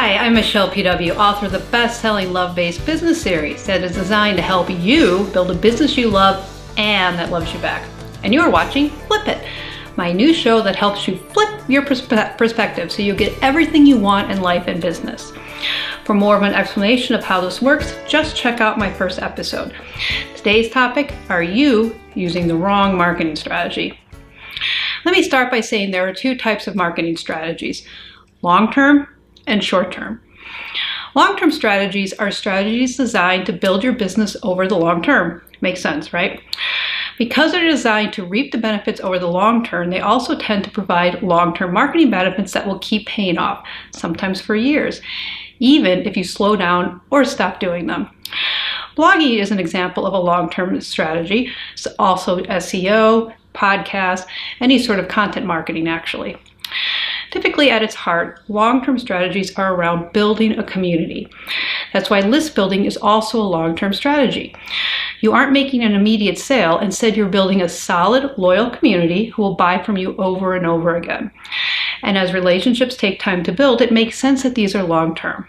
Hi, I'm Michelle PW, author of the best-selling Love-Based Business series that is designed to help you build a business you love and that loves you back. And you are watching Flip It, my new show that helps you flip your perspective so you get everything you want in life and business. For more of an explanation of how this works, just check out my first episode. Today's topic, are you using the wrong marketing strategy? Let me start by saying there are two types of marketing strategies, long-term and short-term. Long-term strategies are strategies designed to build your business over the long term. Makes sense, right? Because they're designed to reap the benefits over the long term, they also tend to provide long-term marketing benefits that will keep paying off, sometimes for years, even if you slow down or stop doing them. Blogging is an example of a long-term strategy, so also SEO, podcasts, any sort of content marketing actually. Typically at its heart, long-term strategies are around building a community. That's why list building is also a long-term strategy. You aren't making an immediate sale, instead you're building a solid, loyal community who will buy from you over and over again. And as relationships take time to build, it makes sense that these are long-term.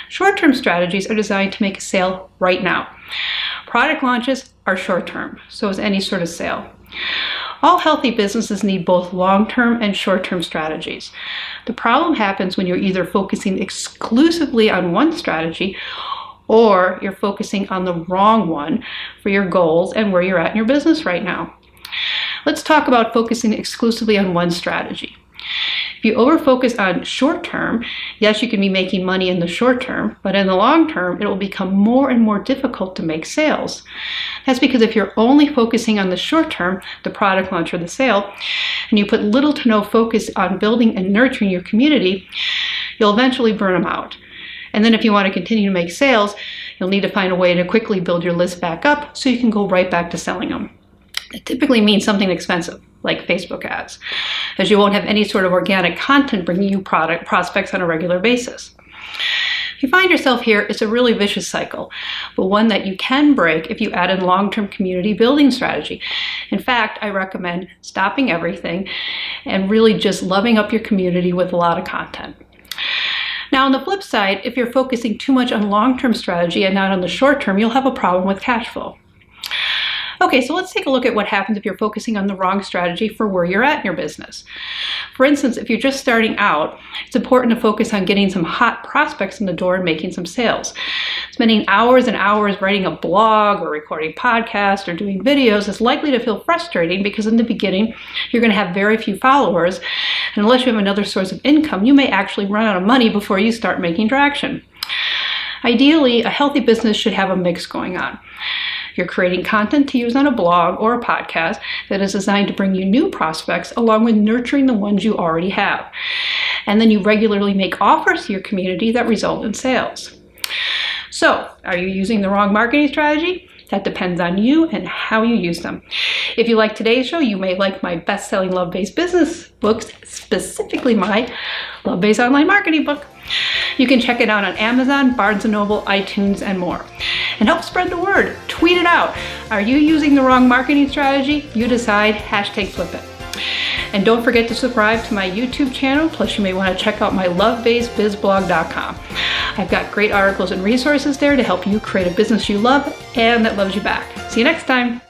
Short-term strategies are designed to make a sale right now. Product launches are short-term, so is any sort of sale. All healthy businesses need both long-term and short-term strategies. The problem happens when you're either focusing exclusively on one strategy or you're focusing on the wrong one for your goals and where you're at in your business right now. Let's talk about focusing exclusively on one strategy. If you over-focus on short-term, yes, you can be making money in the short term, but in the long term, it will become more and more difficult to make sales. That's because if you're only focusing on the short term, the product launch or the sale, and you put little to no focus on building and nurturing your community, you'll eventually burn them out. And then if you want to continue to make sales, you'll need to find a way to quickly build your list back up so you can go right back to selling them. It typically means something expensive, like Facebook ads, as you won't have any sort of organic content bringing you prospects on a regular basis. If you find yourself here, it's a really vicious cycle, but one that you can break if you add in long-term community building strategy. In fact, I recommend stopping everything and really just loving up your community with a lot of content. Now, on the flip side, if you're focusing too much on long-term strategy and not on the short term, you'll have a problem with cash flow. Okay, so let's take a look at what happens if you're focusing on the wrong strategy for where you're at in your business. For instance, if you're just starting out, it's important to focus on getting some hot prospects in the door and making some sales. Spending hours and hours writing a blog or recording podcasts or doing videos is likely to feel frustrating because in the beginning, you're going to have very few followers. And unless you have another source of income, you may actually run out of money before you start making traction. Ideally, a healthy business should have a mix going on. You're creating content to use on a blog or a podcast that is designed to bring you new prospects along with nurturing the ones you already have. And then you regularly make offers to your community that result in sales. So, are you using the wrong marketing strategy? That depends on you and how you use them. If you like today's show, you may like my best-selling Love-Based Business books, specifically my Love-Based Online Marketing book. You can check it out on Amazon, Barnes & Noble, iTunes, and more. And help spread the word. Tweet it out. Are you using the wrong marketing strategy? You decide. #FlipIt. And don't forget to subscribe to my YouTube channel. Plus, you may want to check out my lovebasedbizblog.com. I've got great articles and resources there to help you create a business you love and that loves you back. See you next time.